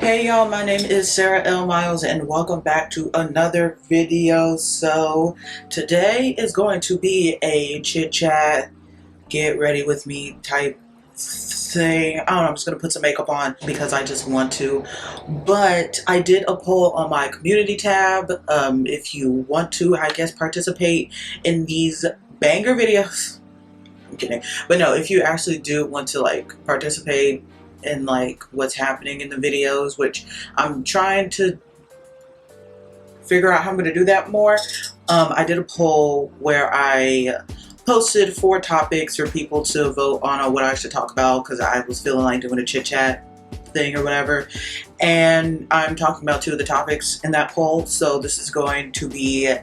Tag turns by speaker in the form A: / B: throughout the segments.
A: Hey y'all, my name is Sarah L. Miles and welcome back to another video. So today is going to be a chit chat, get ready with me type thing. I don't know, I'm just going to put some makeup on because I just want to. But I did a poll on my community tab. If you want to, I guess, participate in these banger videos. I'm kidding. But no, if you actually do want to like participate in like what's happening in the videos, which I'm trying to figure out how I'm going to do that more. I did a poll where I posted 4 topics for people to vote on what I should talk about because I was feeling like doing a chit chat thing or whatever, and I'm talking about 2 of the topics in that poll. So this is going to be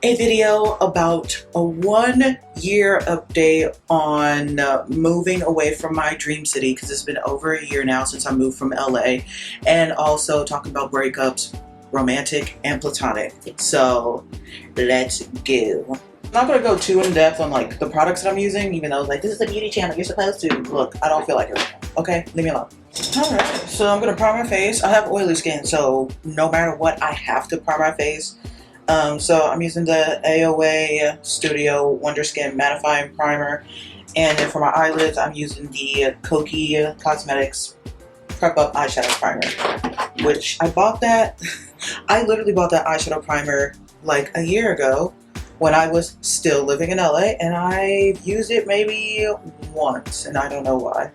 A: a video about a 1-year update on moving away from my dream city, because it's been over a year now since I moved from LA, and also talking about breakups, romantic and platonic. So let's go. I'm not gonna go too in depth on like the products that I'm using, even though like this is a beauty channel, you're supposed to. Look, I don't feel like it. Okay, leave me alone. Alright, so I'm gonna prime my face. I have oily skin, so no matter what, I have to prime my face. So I'm using the AOA Studio Wonder Skin Mattifying Primer, and then for my eyelids I'm using the Koki Cosmetics Prep Up Eyeshadow Primer, which I bought that. I literally bought that eyeshadow primer like a year ago when I was still living in LA, and I've used it maybe once, and I don't know why.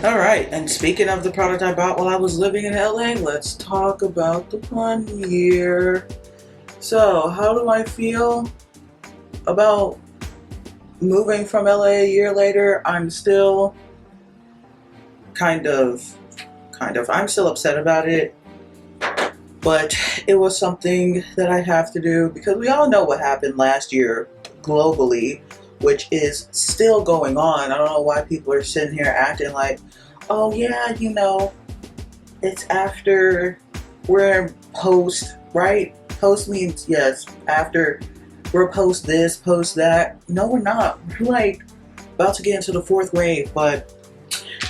A: Alright, and speaking of the product I bought while I was living in LA, let's talk about the 1 year. So, how do I feel about moving from LA a year later? I'm still kind of, I'm still upset about it, but it was something that I have to do because we all know what happened last year globally, which is still going on. I don't know why people are sitting here acting like, oh yeah, you know, it's after we're post, right? Post means yes, after we're post this, post that. No, we're not. We're like about to get into the 4th wave, but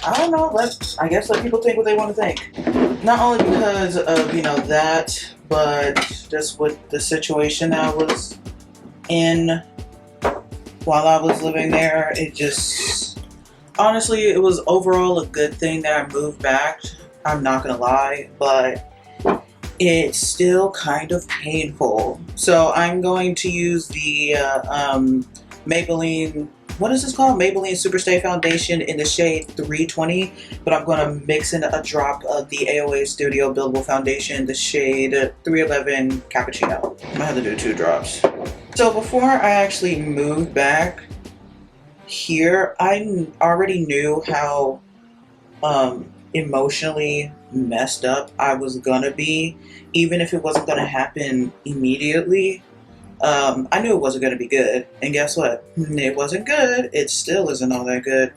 A: I don't know. I guess let people think what they want to think. Not only because of, you know, that, but just with the situation I was in while I was living there. It just, honestly, it was overall a good thing that I moved back. I'm not gonna lie, but it's still kind of painful. So I'm going to use the Maybelline, what is this called? Maybelline Superstay Foundation in the shade 320, but I'm going to mix in a drop of the AOA Studio Buildable Foundation, the shade 311 Cappuccino. I have to do 2 drops. So before I actually moved back here, I already knew how emotionally messed up I was gonna be, even if it wasn't gonna happen immediately. I knew it wasn't gonna be good, and guess what? It wasn't good. It still isn't all that good.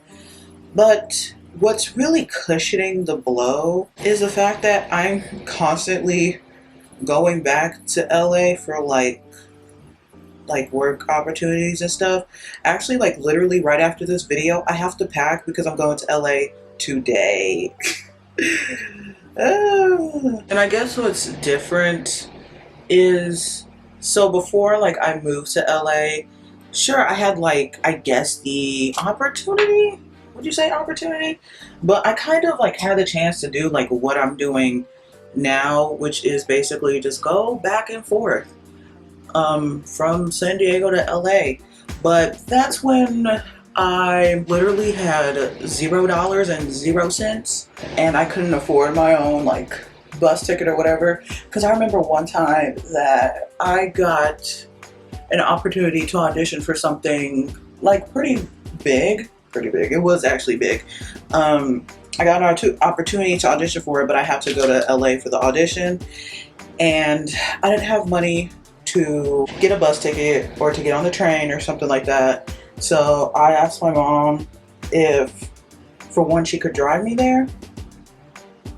A: But what's really cushioning the blow is the fact that I'm constantly going back to LA for like work opportunities and stuff. Actually, like literally right after this video, I have to pack because I'm going to LA today. And I guess what's different is, so before like I moved to LA, sure, I had like, I guess the opportunity, would you say opportunity? But I kind of like had the chance to do like what I'm doing now, which is basically just go back and forth from San Diego to LA. But that's when I literally had $0 and 0 cents, and I couldn't afford my own like bus ticket or whatever. Because I remember one time that I got an opportunity to audition for something like pretty big. It was actually big. I got an opportunity to audition for it, but I had to go to LA for the audition, and I didn't have money to get a bus ticket or to get on the train or something like that. So I asked my mom if, for one, she could drive me there,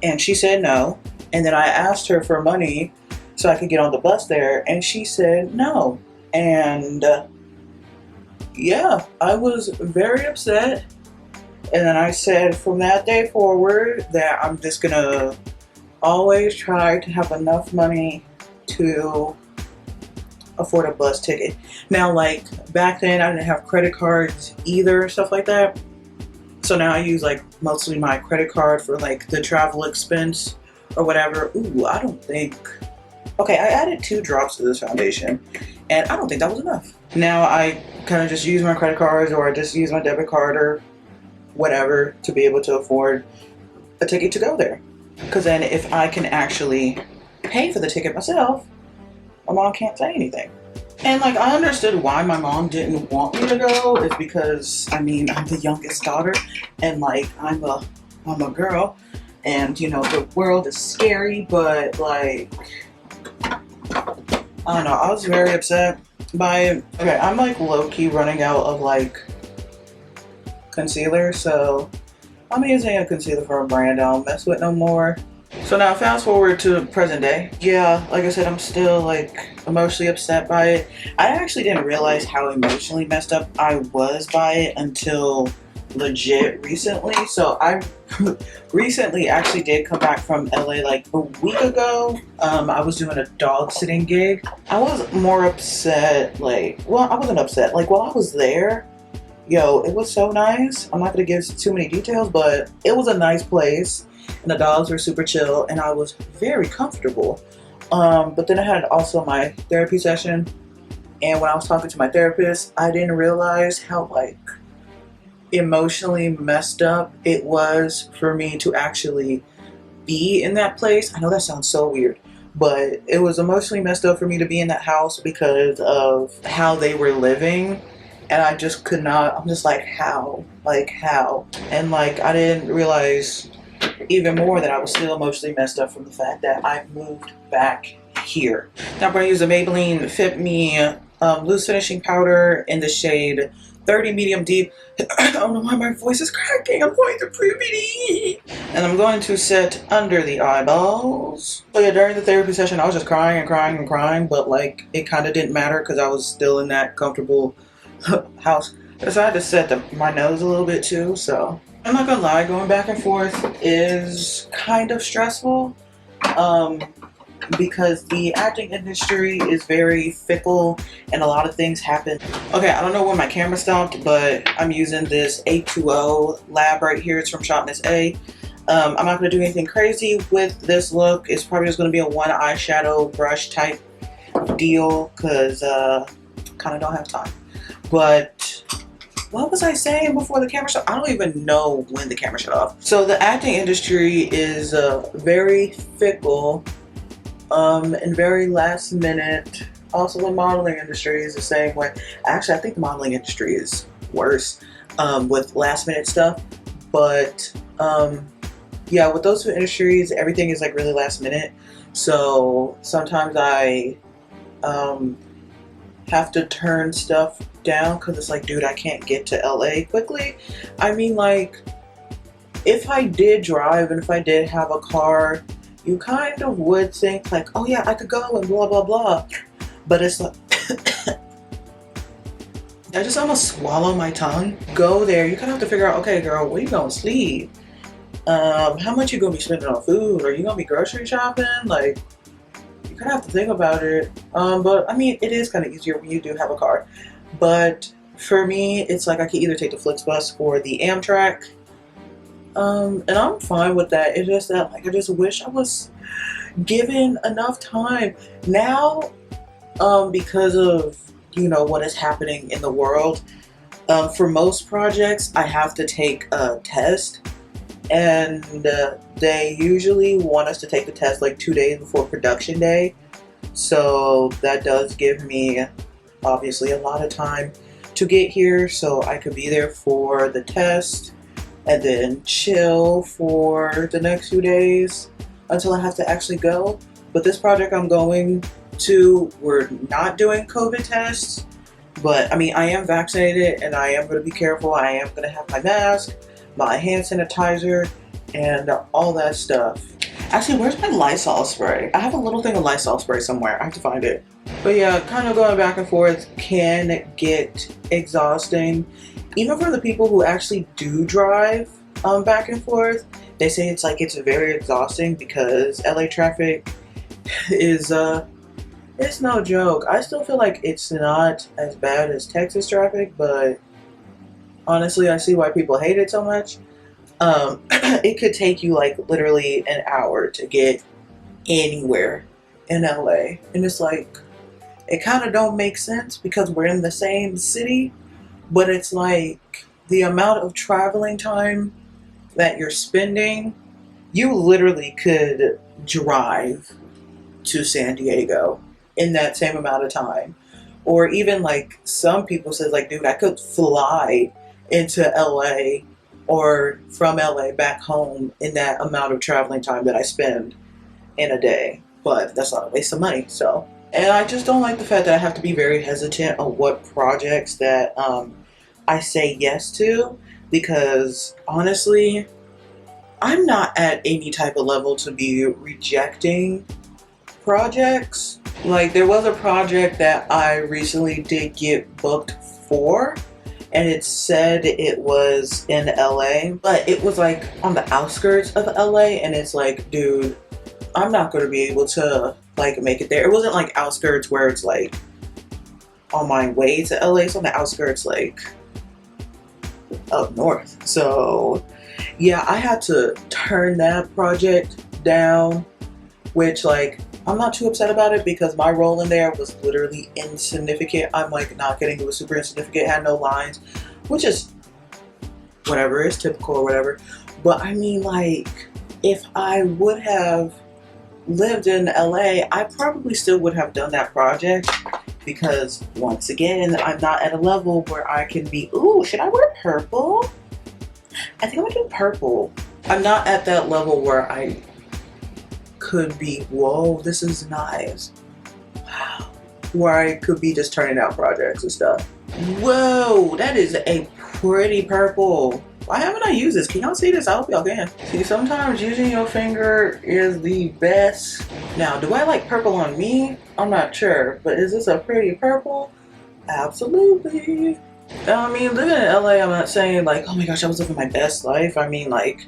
A: and she said no. And then I asked her for money so I could get on the bus there, and she said no. And yeah, I was very upset. And then I said from that day forward that I'm just gonna always try to have enough money to afford a bus ticket. Now, like back then I didn't have credit cards either, stuff like that. So now I use like mostly my credit card for like the travel expense or whatever. Ooh, I don't think. Okay, I added 2 drops to this foundation and I don't think that was enough. Now I kind of just use my credit cards, or I just use my debit card or whatever to be able to afford a ticket to go there. Because then if I can actually pay for the ticket myself, my mom can't say anything. And like, I understood why my mom didn't want me to go. It's because, I mean, I'm the youngest daughter and like I'm a girl, and you know, the world is scary, but like, I don't know, I was very upset by it. Okay, I'm like low-key running out of like concealer, so I'm using a concealer from a brand I don't mess with no more. So now fast forward to present day. Yeah, like I said, I'm still like emotionally upset by it. I actually didn't realize how emotionally messed up I was by it until legit recently. So I recently actually did come back from LA like a week ago. I was doing a dog sitting gig. I was more upset, like, well, I wasn't upset. Like, while I was there, yo, it was so nice. I'm not gonna give too many details, but it was a nice place. And the dogs were super chill and I was very comfortable. But then I had also my therapy session, and when I was talking to my therapist, I didn't realize how like emotionally messed up it was for me to actually be in that place. I know that sounds so weird, but it was emotionally messed up for me to be in that house because of how they were living. And I just could not, I'm just like, how? Like, how? And like, I didn't realize even more that I was still emotionally messed up from the fact that I moved back here. Now I'm going to use a Maybelline Fit Me loose finishing powder in the shade 30 medium deep. I don't know why my voice is cracking. I'm going through puberty. And I'm going to set under the eyeballs. So yeah, during the therapy session, I was just crying and crying and crying, but like it kind of didn't matter because I was still in that comfortable house. So I had to set my nose a little bit too, so. I'm not gonna lie, going back and forth is kind of stressful because the acting industry is very fickle and a lot of things happen. Okay, I don't know when my camera stopped, but I'm using this A2O lab right here. It's from Shop Miss A. I'm not gonna do anything crazy with this look. It's probably just gonna be a one eyeshadow brush type deal because kind of don't have time. But what was I saying before the camera shut off? I don't even know when the camera shut off. So the acting industry is very fickle and very last minute. Also the modeling industry is the same way. Actually, I think the modeling industry is worse with last minute stuff. But yeah, with those two industries, everything is like really last minute. So sometimes I have to turn stuff down because it's like, dude, I can't get to LA quickly. I mean, like, if I did drive and if I did have a car, you kind of would think like, oh yeah, I could go and blah blah blah. But it's like I just almost swallow my tongue. Go there, you kind of have to figure out, okay girl, where you gonna sleep? How much you gonna be spending on food? Are you gonna be grocery shopping? Like, you kind of have to think about it. But I mean, it is kind of easier when you do have a car. But for me, it's like I can either take the Flixbus or the Amtrak. And I'm fine with that. It's just that like I just wish I was given enough time. Now, because of, you know, what is happening in the world, for most projects, I have to take a test. And they usually want us to take the test like 2 days before production day. So that does give me obviously a lot of time to get here so I could be there for the test and then chill for the next few days until I have to actually go. But this project I'm going to, we're not doing COVID tests, but I mean, I am vaccinated and I am going to be careful. I am going to have my mask, my hand sanitizer, and all that stuff. Actually, where's my Lysol spray? I have a little thing of Lysol spray somewhere. I have to find it. But yeah, kind of going back and forth can get exhausting. Even for the people who actually do drive, back and forth. They say it's like it's very exhausting because LA traffic is it's no joke. I still feel like it's not as bad as Texas traffic, but honestly, I see why people hate it so much. It could take you like literally an hour to get anywhere in LA, and it's like it kind of don't make sense because we're in the same city, but it's like the amount of traveling time that you're spending, you literally could drive to San Diego in that same amount of time. Or even like some people says like, dude, I could fly into LA or from LA back home in that amount of traveling time that I spend in a day. But that's not a waste of money. So, and I just don't like the fact that I have to be very hesitant on what projects that I say yes to, because honestly, I'm not at any type of level to be rejecting projects. Like there was a project that I recently did get booked for, and it said it was in LA, but it was like on the outskirts of LA, and it's like, dude, I'm not going to be able to like make it there. It wasn't like outskirts where it's like on my way to LA. It's on the outskirts like up north. So yeah, I had to turn that project down, which like I'm not too upset about it because my role in there was literally insignificant. I'm like not kidding, it was super insignificant, had no lines, which is whatever, it's typical or whatever. But I mean, like, if I would have lived in LA, I probably still would have done that project because once again, I'm not at a level where I can be, ooh, should I wear purple? I think I'm gonna do purple. I'm not at that level where I could be, whoa, this is nice. Wow. Where I could be just turning out projects and stuff. Whoa, that is a pretty purple. Why haven't I used this? Can y'all see this? I hope y'all can. See, sometimes using your finger is the best. Now, do I like purple on me? I'm not sure, but is this a pretty purple? Absolutely. I mean, living in LA, I'm not saying like, oh my gosh, I was living my best life. I mean, like,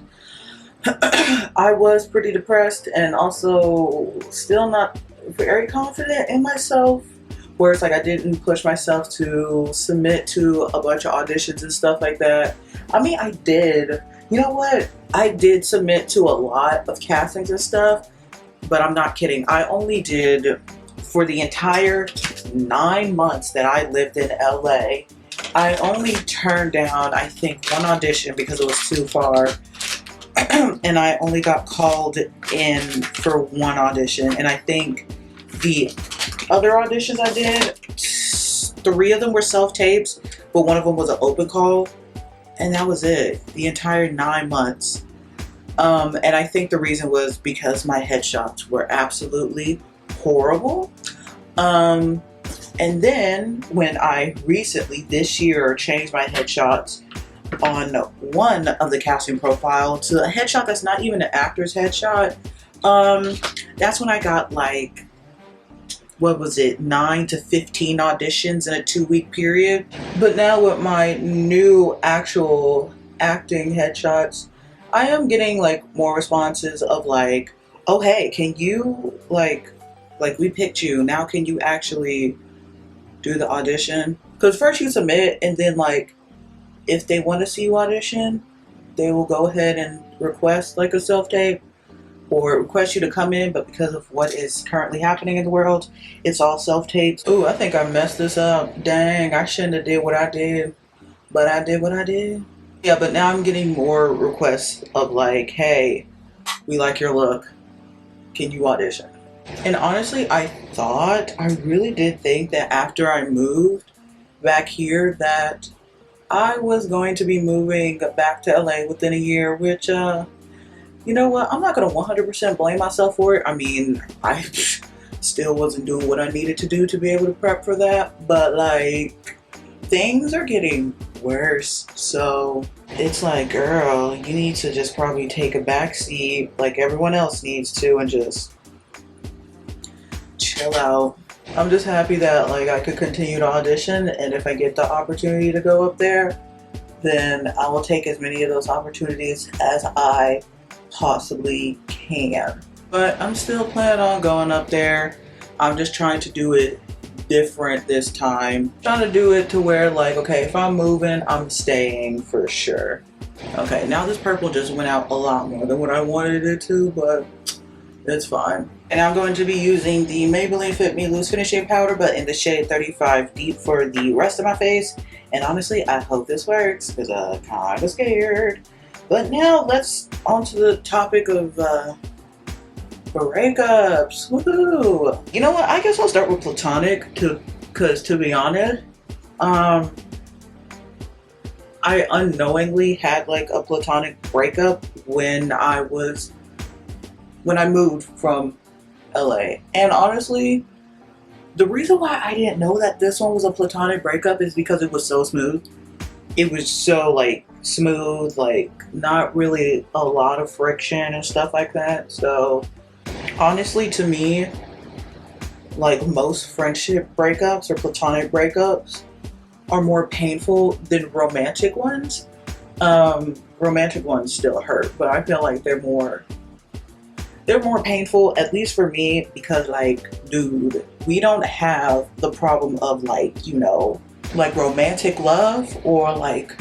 A: I was pretty depressed and also still not very confident in myself. Where it's like I didn't push myself to submit to a bunch of auditions and stuff like that. I mean, I did. You know what? I did submit to a lot of castings and stuff, but I'm not kidding. I only did, for the entire 9 months that I lived in LA, I only turned down, I think, one audition because it was too far. And I only got called in for one audition. And I think the other auditions I did, 3 of them were self-tapes, but one of them was an open call. And that was it. The entire 9 months. And I think the reason was because my headshots were absolutely horrible. And then when I recently, this year, changed my headshots on one of the casting profile to a headshot that's not even an actor's headshot, that's when I got like, what was it, 9 to 15 auditions in a 2-week period. But now with my new actual acting headshots, I am getting like more responses of like, oh hey, can you like we picked you, now can you actually do the audition? Because first you submit, and then like if they want to see you audition, they will go ahead and request like a self-tape or request you to come in, but because of what is currently happening in the world, it's all self-tapes. Ooh, I think I messed this up. Dang, I shouldn't have did what I did, but I did what I did. Yeah, but now I'm getting more requests of like, hey, we like your look, can you audition? And honestly, I really did think that after I moved back here that I was going to be moving back to LA within a year, which, you know what, I'm not going to 100% blame myself for it. I mean, I still wasn't doing what I needed to do to be able to prep for that, but like, things are getting worse. So it's like, girl, you need to just probably take a back seat like everyone else needs to and just chill out. I'm just happy that like I could continue to audition, and if I get the opportunity to go up there, then I will take as many of those opportunities as I possibly can. But I'm still planning on going up there. I'm just trying to do it different this time. Trying to do it to where, like, okay, if I'm moving, I'm staying for sure. Okay, now this purple just went out a lot more than what I wanted it to, but it's fine. And I'm going to be using the Maybelline Fit Me Loose Finishing Powder, but in the shade 35 Deep for the rest of my face. And honestly, I hope this works, because I'm kind of scared. But now, let's on to the topic of breakups. Woohoo! You know what? I guess I'll start with Platonic, because to be honest, I unknowingly had like a Platonic breakup when I moved from LA. And honestly, the reason why I didn't know that this one was a Platonic breakup is because it was so smooth. It was so like smooth, like not really a lot of friction and stuff like that. So honestly, to me, like most friendship breakups or Platonic breakups are more painful than romantic ones. Romantic ones still hurt, but I feel like they're more painful, at least for me, because like, dude, we don't have the problem of like, you know, like romantic love or like,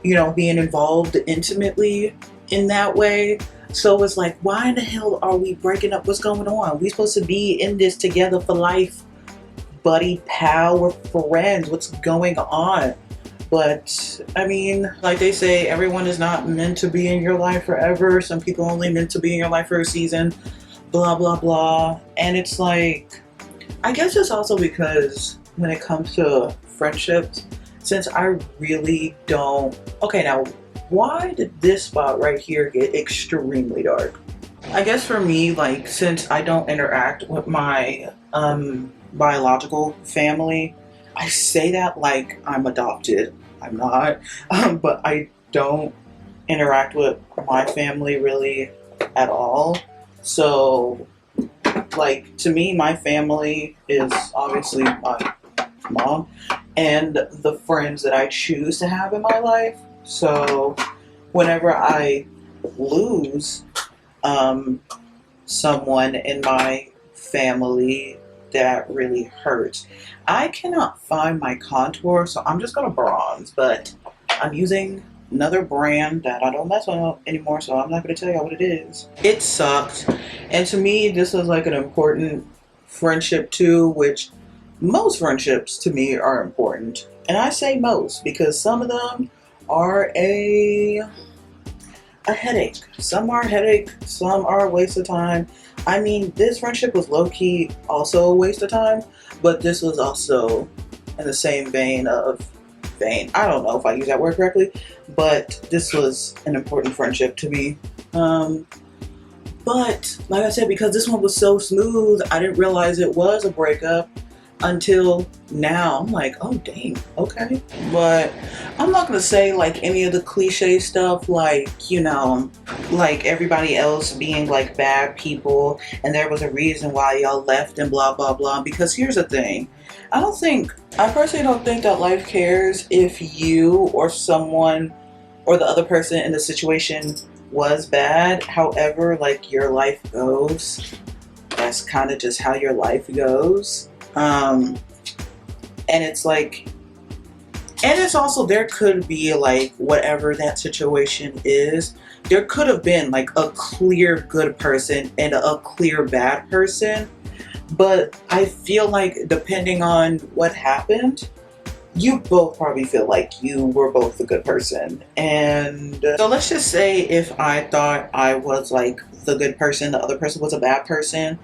A: you know, being involved intimately in that way. So it's like, why in the hell are we breaking up? What's going on? We supposed to be in this together for life, buddy, pal, we're friends. What's going on? But I mean, like they say, everyone is not meant to be in your life forever. Some people only meant to be in your life for a season, blah, blah, blah. And it's like, I guess it's also because when it comes to friendships, since I really don't, okay, now why did this spot right here get extremely dark? I guess for me, like, since I don't interact with my biological family, I say that like I'm adopted. I'm not, but I don't interact with my family really at all. So, like, to me, my family is obviously my mom and the friends that I choose to have in my life. So, whenever I lose someone in my family, that really hurts. I cannot find my contour, so I'm just gonna bronze, but I'm using another brand that I don't mess with anymore, so I'm not gonna tell you what it is. It sucks, and to me, this was like an important friendship too, which most friendships to me are important. And I say most because some of them are a headache. Some are a headache, some are a waste of time. I mean, this friendship was low-key also a waste of time, but this was also in the same vein. I don't know if I use that word correctly, but this was an important friendship to me. But like I said, because this one was so smooth, I didn't realize it was a breakup until now. I'm like, oh dang, okay. But I'm not gonna say like any of the cliche stuff, like, you know, like everybody else being like bad people and there was a reason why y'all left and blah blah blah. Because here's the thing, I personally don't think that life cares if you or someone or the other person in the situation was bad. However, like, your life goes, that's kind of just how your life goes. And it's like, and it's also, there could be like, whatever that situation is, there could have been like a clear good person and a clear bad person. But I feel like depending on what happened, you both probably feel like you were both a good person. And so let's just say if I thought I was like the good person, the other person was a bad person,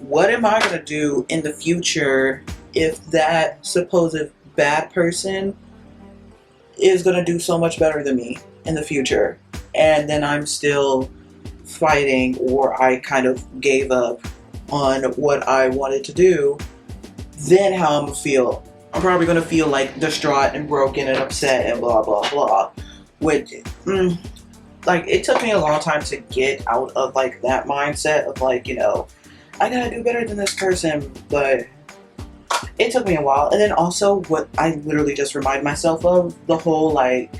A: what am I gonna do in the future if that supposed bad person is gonna do so much better than me in the future, and then I'm still fighting, or I kind of gave up on what I wanted to do? Then how I'm gonna feel? I'm probably gonna feel like distraught and broken and upset and blah blah blah. Which, like, it took me a long time to get out of like that mindset of like, you know, I gotta do better than this person. But it took me a while. And then also what I literally just reminded myself of, the whole like,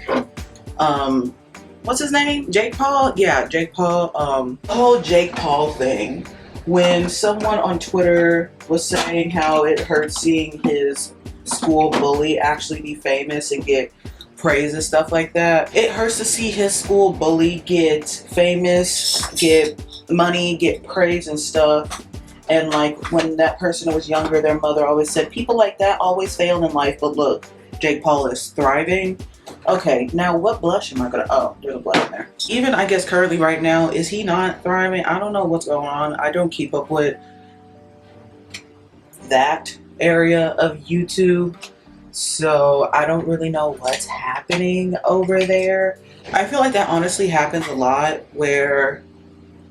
A: what's his name? Jake Paul? Yeah, Jake Paul. The whole Jake Paul thing. When someone on Twitter was saying how it hurt seeing his school bully actually be famous and get praise and stuff like that. It hurts to see his school bully get famous, get money, get praise and stuff. And like when that person was younger, their mother always said, people like that always fail in life, but look, Jake Paul is thriving. Okay, now what blush am I gonna, oh, there's a blush in there. Even I guess currently right now, is he not thriving? I don't know what's going on. I don't keep up with that area of YouTube, so I don't really know what's happening over there. I feel like that honestly happens a lot where,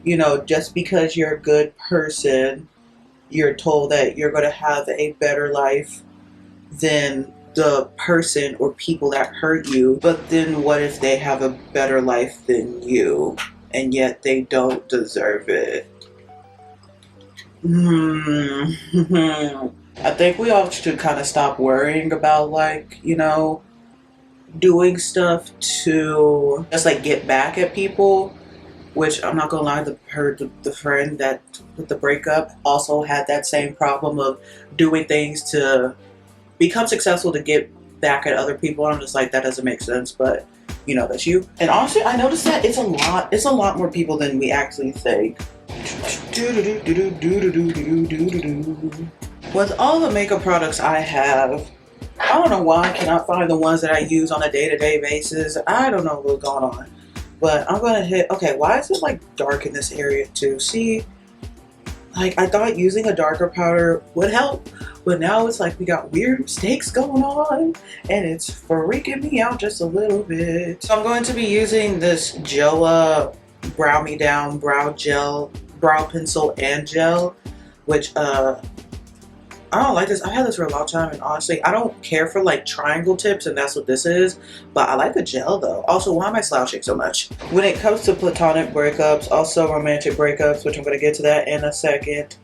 A: you know, just because you're a good person, you're told that you're going to have a better life than the person or people that hurt you. But then what if they have a better life than you and yet they don't deserve it? I think we all should kind of stop worrying about, like, you know, doing stuff to just like get back at people. Which I'm not gonna lie, the friend that with the breakup also had that same problem of doing things to become successful to get back at other people. I'm just like, that doesn't make sense, but you know, that's you. And honestly, I noticed that it's a lot more people than we actually think. With all the makeup products I have, I don't know why I cannot find the ones that I use on a day-to-day basis. I don't know what's going on. But I'm gonna hit, okay, why is it like dark in this area too? See, like I thought using a darker powder would help, but now it's like we got weird mistakes going on and it's freaking me out just a little bit. So I'm going to be using this Joa Brow Me Down Brow Gel, Brow Pencil and Gel, which I don't like this. I've had this for a long time, and honestly, I don't care for like triangle tips, and that's what this is. But I like the gel though. Also, why am I slouching so much? When it comes to platonic breakups, also romantic breakups, which I'm going to get to that in a second,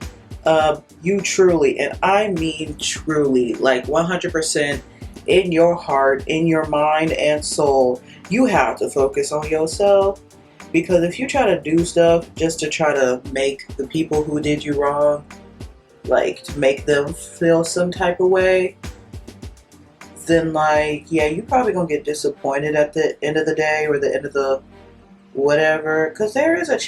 A: you truly, and I mean truly, like 100% in your heart, in your mind and soul, you have to focus on yourself. Because if you try to do stuff just to try to make the people who did you wrong, like to make them feel some type of way, then like, yeah, you're probably gonna get disappointed at the end of the day or the end of the whatever, because there is that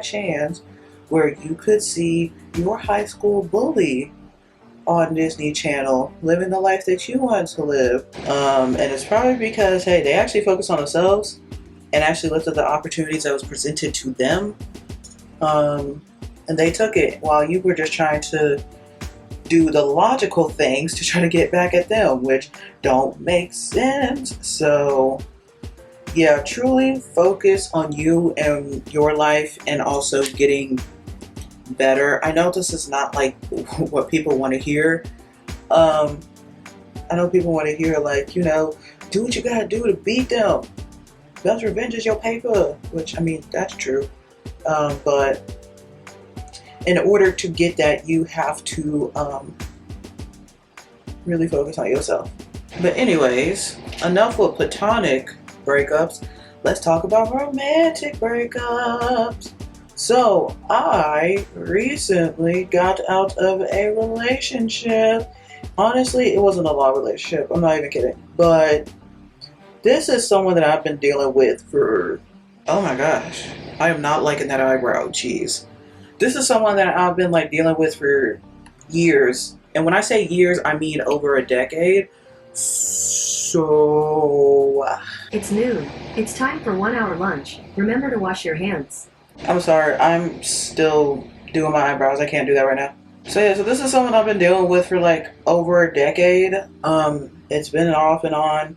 A: chance where you could see your high school bully on Disney Channel living the life that you want to live, and it's probably because, hey, they actually focused on themselves and actually looked at the opportunities that was presented to them, and they took it while you were just trying to do the logical things to try to get back at them, which don't make sense. So yeah, truly focus on you and your life and also getting better. I know this is not like what people want to hear. I know people want to hear, like, you know, do what you gotta do to beat them. Best revenge is your paper, which, I mean, that's true. But in order to get that, you have to really focus on yourself. But anyways, enough with platonic breakups. Let's talk about romantic breakups. So I recently got out of a relationship. Honestly, it wasn't a long relationship. I'm not even kidding. But this is someone that I've been dealing with for, oh my gosh, I am not liking that eyebrow. Jeez. This is someone that I've been like dealing with for years. And when I say years, I mean over a decade. So
B: it's noon. It's time for 1 hour lunch. Remember to wash your hands.
A: I'm sorry, I'm still doing my eyebrows. I can't do that right now. So yeah, so this is someone I've been dealing with for like over a decade. It's been off and on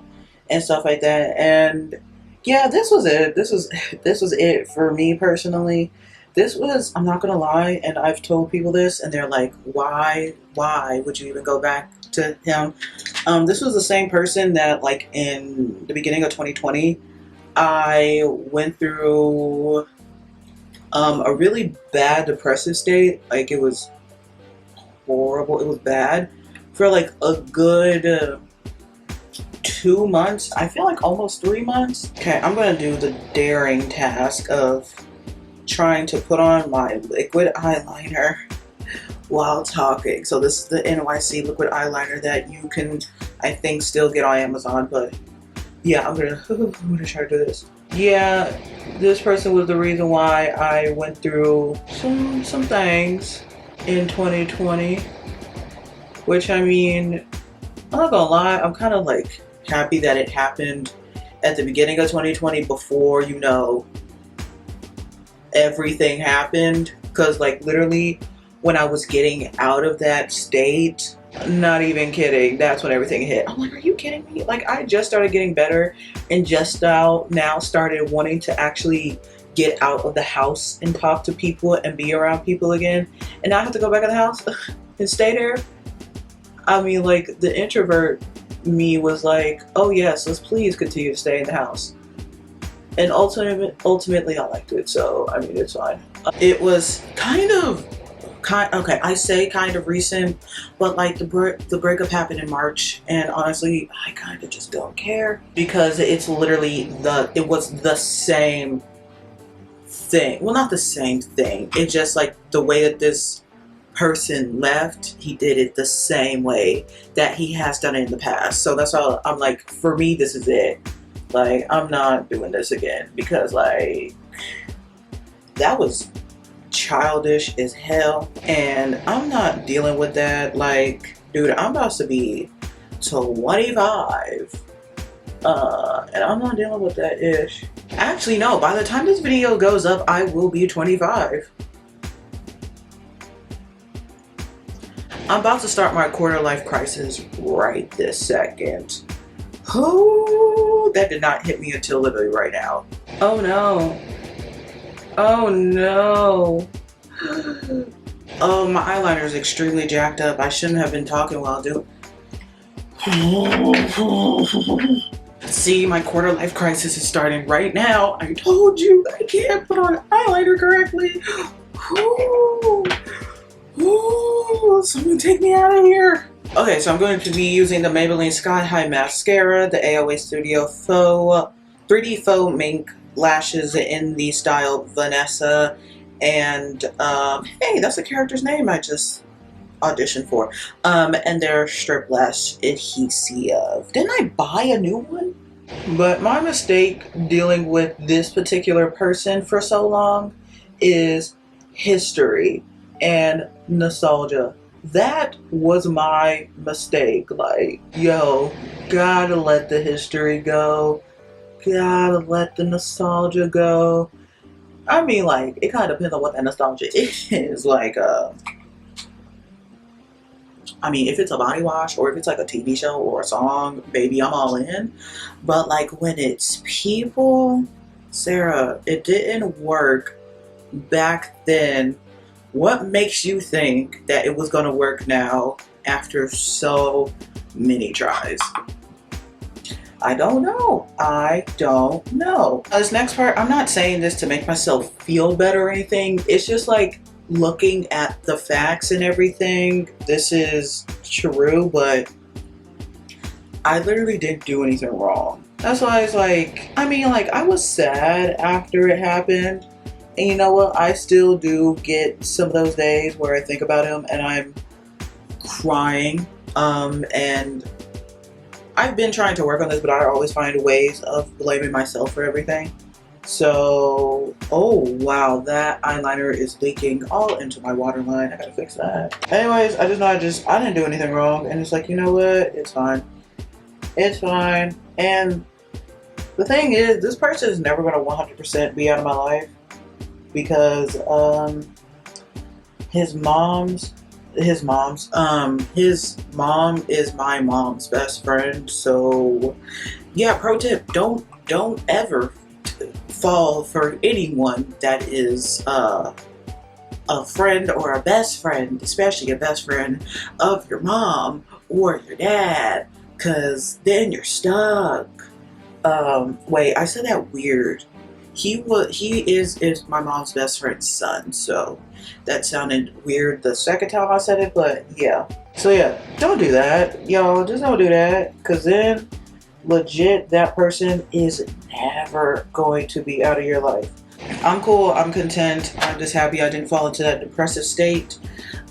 A: and stuff like that. And yeah, this was it. This was it for me personally. This was, I'm not gonna lie, and I've told people this, and they're like, why would you even go back to him? This was the same person that, like, in the beginning of 2020, I went through a really bad depressive state. Like, it was horrible. It was bad for like a good 2 months. I feel like almost 3 months. Okay, I'm gonna do the daring task of trying to put on my liquid eyeliner while talking. So this is the NYC liquid eyeliner that you can, I think, still get on Amazon. But yeah, I'm gonna try to do this. Yeah, this person was the reason why I went through some things in 2020. Which, I mean, I'm not gonna lie, I'm kind of like happy that it happened at the beginning of 2020 before, you know, everything happened. Because like literally when I was getting out of that state, not even kidding, that's when everything hit. I'm like, are you kidding me? Like, I just started getting better and just now started wanting to actually get out of the house and talk to people and be around people again. And now I have to go back in the house and stay there. I mean, like, the introvert me was like, oh yes, let's please continue to stay in the house. And ultimately I liked it, so I mean, it's fine. It was okay, I say kind of recent, but like the breakup happened in March, and honestly, I kind of just don't care because it's literally it was the same thing. Well, not the same thing. It's just like the way that this person left, he did it the same way that he has done it in the past. So that's all. I'm like, for me, this is it. Like, I'm not doing this again because like that was childish as hell, and I'm not dealing with that. Like, dude, I'm about to be 25 and I'm not dealing with that ish. Actually, no, by the time this video goes up, I will be 25. I'm about to start my quarter life crisis right this second. Oh, that did not hit me until literally right now. Oh no. Oh no. Oh, my eyeliner is extremely jacked up. I shouldn't have been talking while doing. See, my quarter life crisis is starting right now. I told you I can't put on eyeliner correctly. Ooh, someone take me out of here. Okay, so I'm going to be using the Maybelline Sky High Mascara, the AOA Studio Faux 3D Faux Mink lashes in the style Vanessa, and hey, that's the character's name I just auditioned for. And their strip lash adhesive. Didn't I buy a new one? But my mistake dealing with this particular person for so long is history and nostalgia. That was my mistake. Like, yo, gotta let the history go. Gotta let the nostalgia go. I mean, like, it kind of depends on what that nostalgia is. Like, I mean, if it's a body wash or if it's like a TV show or a song, baby, I'm all in. But like when it's people, Sarah, it didn't work back then. What makes you think that it was going to work now after so many tries? I don't know. I don't know. This next part, I'm not saying this to make myself feel better or anything. It's just like looking at the facts and everything. This is true, but I literally didn't do anything wrong. That's why it's like, I mean, like, I was sad after it happened. And you know what? I still do get some of those days where I think about him and I'm crying. And I've been trying to work on this, but I always find ways of blaming myself for everything. So, oh wow, that eyeliner is leaking all into my waterline. I gotta fix that. Anyways, I didn't do anything wrong. And it's like, you know what? It's fine. It's fine. And the thing is, this person is never gonna 100% be out of my life. Because his mom is my mom's best friend. So yeah, pro tip, don't ever fall for anyone that is a friend or a best friend, especially a best friend of your mom or your dad, because then you're stuck. Wait, I said that weird. He is my mom's best friend's son, so that sounded weird the second time I said it, but yeah. So yeah, don't do that, y'all. Just don't do that, because then legit that person is never going to be out of your life. I'm cool, I'm content, I'm just happy I didn't fall into that depressive state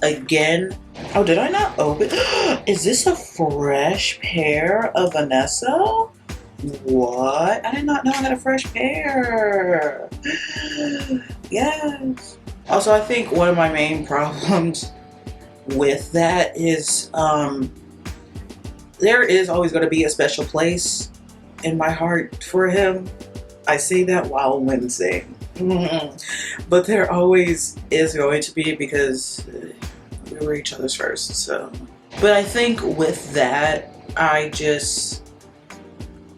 A: again. Oh, did I not open? Is this a fresh pair of Vanessa? What? I did not know I got a fresh pair. Yes. Also, I think one of my main problems with that is there is always going to be a special place in my heart for him. I say that while wincing. But there always is going to be, because we were each other's first. So, but I think with that, I just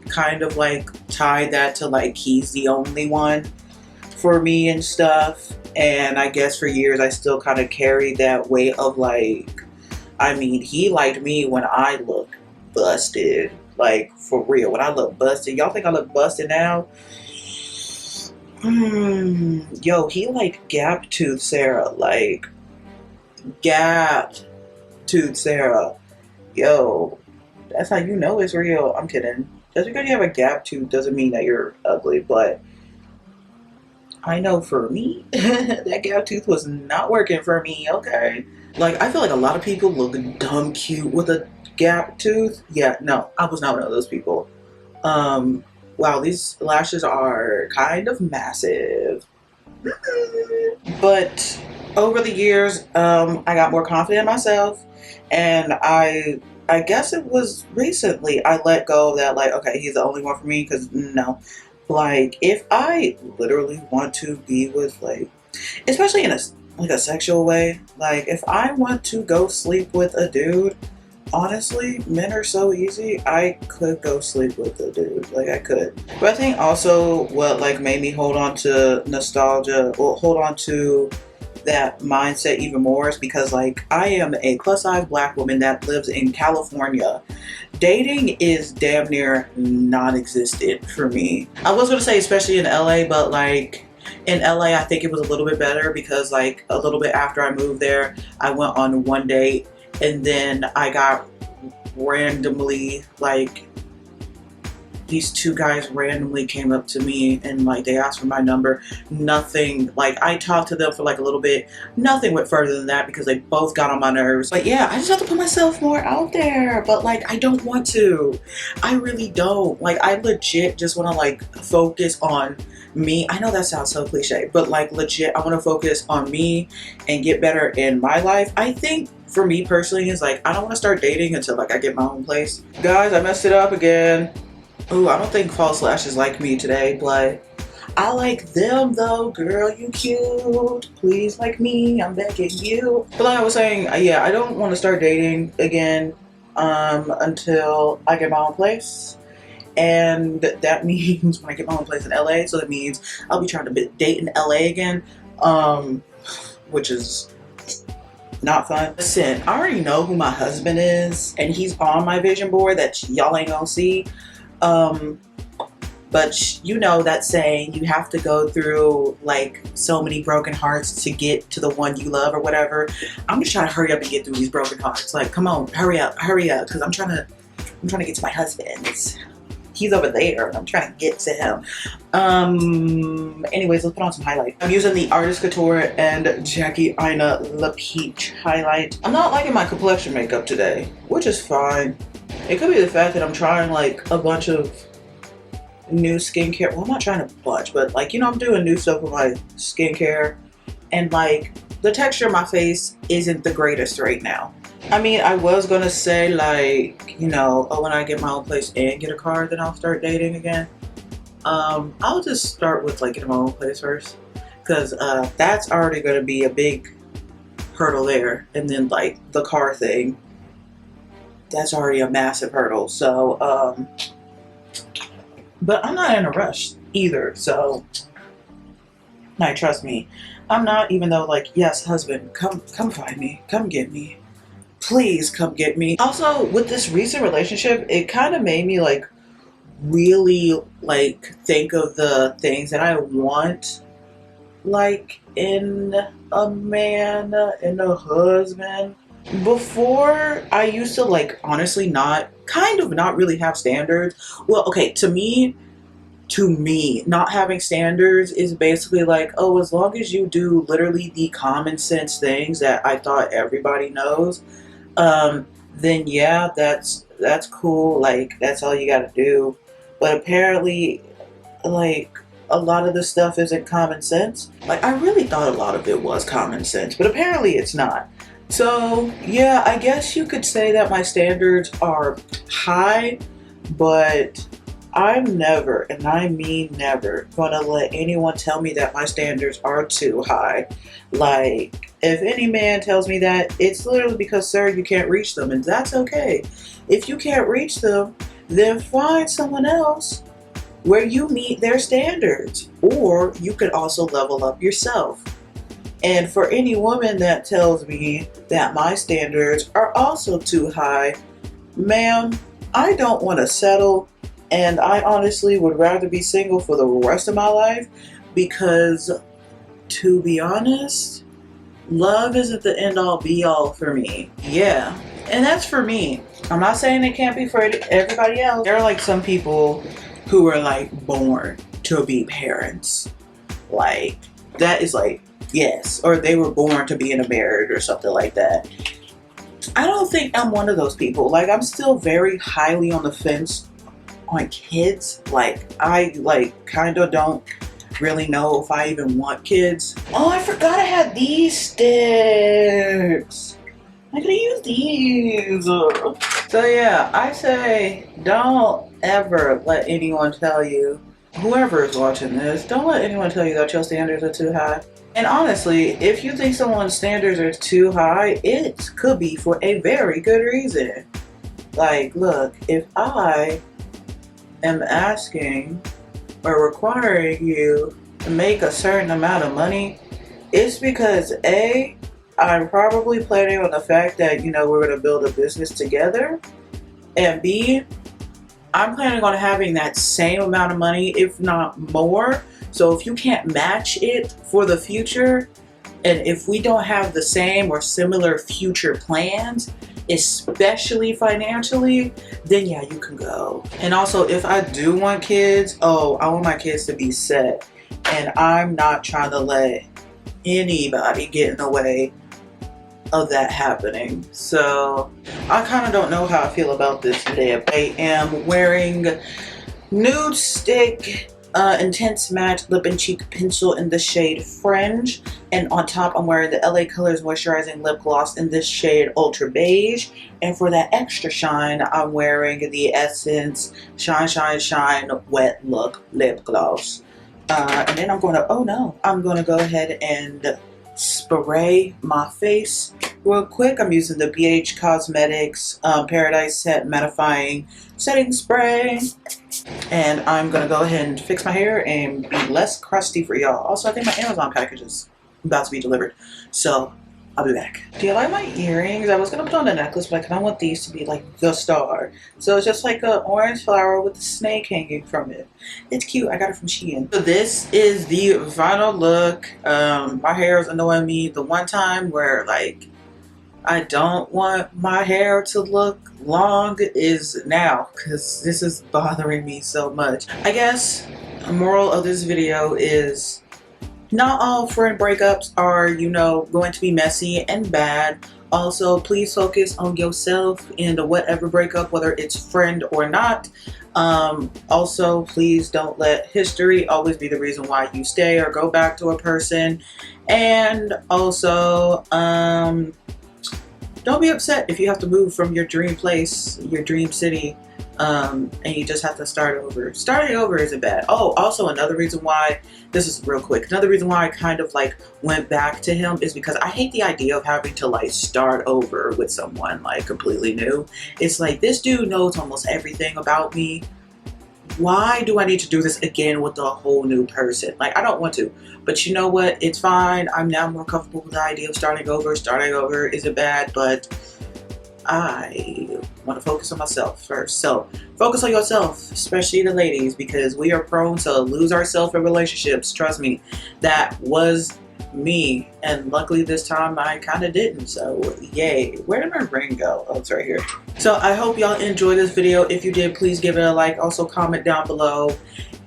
A: kind of like tied that to like he's the only one for me and stuff. And I guess for years I still kind of carried that weight of like, I mean, he liked me when I look busted, like for real. When I look busted, y'all think I look busted now? Yo, he like gap tooth Sara, like gap tooth Sara. Yo, that's how you know it's real. I'm kidding. Just because you have a gap tooth doesn't mean that you're ugly, but I know for me, that gap tooth was not working for me, okay? Like, I feel like a lot of people look dumb cute with a gap tooth. Yeah, no, I was not one of those people. Wow, these lashes are kind of massive. But over the years, I got more confident in myself, and I guess it was recently I let go of that, like, okay, he's the only one for me, because no. Like, if I literally want to be with, like, especially in a sexual way, like, if I want to go sleep with a dude, honestly, men are so easy. I could go sleep with a dude, like I could. But I think also what like made me hold on to nostalgia, or hold on to that mindset even more, is because like I am a plus size black woman that lives in California. Dating is damn near non-existent for me. I was gonna say especially in LA, but like in LA I think it was a little bit better, because like a little bit after I moved there, I went on one date, and then I got randomly, like, these two guys randomly came up to me and like they asked for my number. Nothing, like I talked to them for like a little bit. Nothing went further than that, because they both got on my nerves. But yeah, I just have to put myself more out there. But like I don't want to. I really don't. Like I legit just want to like focus on me. I know that sounds so cliche, but like legit I want to focus on me and get better in my life. I think for me personally is like I don't want to start dating until like I get my own place. Guys, I messed it up again. Ooh, I don't think false lashes like me today, but I like them though. Girl, you cute. Please like me. I'm begging you. But like I was saying, yeah, I don't want to start dating again until I get my own place. And that means when I get my own place in LA, so that means I'll be trying to date in LA again, which is not fun. Listen, I already know who my husband is, and he's on my vision board that y'all ain't gonna see. But you know that saying, you have to go through like so many broken hearts to get to the one you love or whatever. I'm just trying to hurry up and get through these broken hearts. Like, come on, hurry up, because I'm trying to get to my husband. He's over there and I'm trying to get to him. Anyways, let's put on some highlight. I'm using the Artist Couture and Nyc Liquid Peach highlight. I'm not liking my complexion makeup today, which is fine. It could be the fact that I'm trying like a bunch of new skincare. Well, I'm not trying a bunch, but like, you know, I'm doing new stuff with my skincare, and like the texture of my face isn't the greatest right now. I mean, I was gonna say like, you know, oh, when I get my own place and get a car, then I'll start dating again. I'll just start with like getting my own place first, because that's already gonna be a big hurdle there, and then like the car thing, that's already a massive hurdle. So but I'm not in a rush either, so like, trust me, I'm not. Even though like, yes, husband, come find me, come get me, please come get me. Also, with this recent relationship, it kind of made me like really like think of the things that I want like in a man, in a husband. Before, I used to like honestly not really have standards. Well, okay, to me, not having standards is basically like, oh, as long as you do literally the common sense things that I thought everybody knows, then yeah, that's cool. Like that's all you gotta do. But apparently, like a lot of the stuff isn't common sense. Like I really thought a lot of it was common sense, but apparently it's not. So yeah, I guess you could say that my standards are high, but I'm never, and I mean never, gonna let anyone tell me that my standards are too high. Like, if any man tells me that, it's literally because, sir, you can't reach them, and that's okay. If you can't reach them, then find someone else where you meet their standards, or you could also level up yourself. And for any woman that tells me that my standards are also too high, ma'am, I don't want to settle, and I honestly would rather be single for the rest of my life because, to be honest, love isn't the end all be all for me. Yeah, and that's for me. I'm not saying it can't be for everybody else. There are like some people who are like born to be parents. Like, that is like, yes, or they were born to be in a marriage or something like that. I don't think I'm one of those people. Like, I'm still very highly on the fence on kids. Like, I like kind of don't really know if I even want kids. Oh, I forgot I had these sticks. I could use these. So yeah, I say don't ever let anyone tell you, whoever is watching this, don't let anyone tell you that your standards are too high. And honestly, if you think someone's standards are too high, it could be for a very good reason. Like, look, if I am asking or requiring you to make a certain amount of money, it's because A, I'm probably planning on the fact that, you know, we're going to build a business together. And B, I'm planning on having that same amount of money, if not more. So if you can't match it for the future, and if we don't have the same or similar future plans, especially financially, then yeah, you can go. And also, if I do want kids, oh, I want my kids to be set. And I'm not trying to let anybody get in the way of that happening. So I kind of don't know how I feel about this today. I am wearing Nude Stick Intense Matte Lip and Cheek Pencil in the shade Fringe, and on top I'm wearing the LA Colors Moisturizing Lip Gloss in this shade Ultra Beige, and for that extra shine I'm wearing the Essence Shine Shine Shine Wet Look Lip Gloss. And then I'm going to go ahead and spray my face real quick. I'm using the BH Cosmetics Paradise Set Mattifying Setting Spray. And I'm going to go ahead and fix my hair and be less crusty for y'all. Also, I think my Amazon package is about to be delivered. So, I'll be back. Do you like my earrings? I was going to put on a necklace, but I kind of want these to be like the star. So, it's just like an orange flower with a snake hanging from it. It's cute. I got it from Shein. So, this is the final look. My hair is annoying me. The one time where, like, I don't want my hair to look long is now, because this is bothering me so much. I guess the moral of this video is not all friend breakups are, you know, going to be messy and bad. Also, please focus on yourself in whatever breakup, whether it's friend or not. Also, please don't let history always be the reason why you stay or go back to a person. And also, don't be upset if you have to move from your dream place, your dream city, and you just have to start over. Starting over isn't bad. Oh, also another reason why, this is real quick, another reason why I kind of like went back to him is because I hate the idea of having to like start over with someone like completely new. It's like, this dude knows almost everything about me. Why do I need to do this again with a whole new person? Like, I don't want to. But you know what? It's fine. I'm now more comfortable with the idea of starting over. Starting over isn't bad, but I want to focus on myself first. So focus on yourself, especially the ladies, because we are prone to lose ourselves in relationships. Trust me, that was me, and luckily this time I kind of didn't. So yay. Where did my ring go? Oh, it's right here. So I hope y'all enjoyed this video. If you did, please give it a like. Also comment down below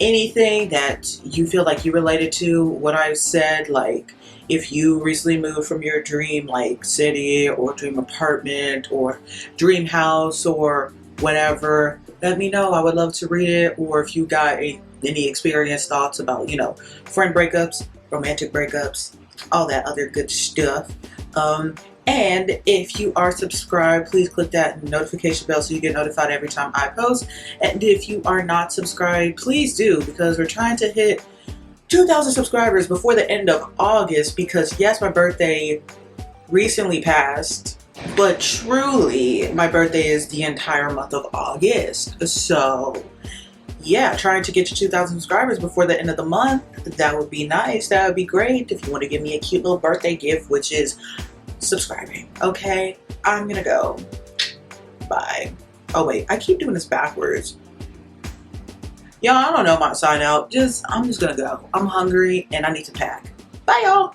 A: anything that you feel like you related to what I said, like if you recently moved from your dream like city or dream apartment or dream house or whatever, let me know. I would love to read it. Or if you got any experience thoughts about, you know, friend breakups, romantic breakups, all that other good stuff. And if you are subscribed, please click that notification bell so you get notified every time I post. And if you are not subscribed, please do, because we're trying to hit 2,000 subscribers before the end of August, because yes, my birthday recently passed, but truly my birthday is the entire month of August. So yeah, trying to get to 2,000 subscribers before the end of the month. That would be nice. That would be great if you want to give me a cute little birthday gift, which is subscribing. Okay, I'm gonna go. Bye. Oh wait, I keep doing this backwards. Y'all, I don't know my sign out. I'm just gonna go. I'm hungry and I need to pack. Bye y'all.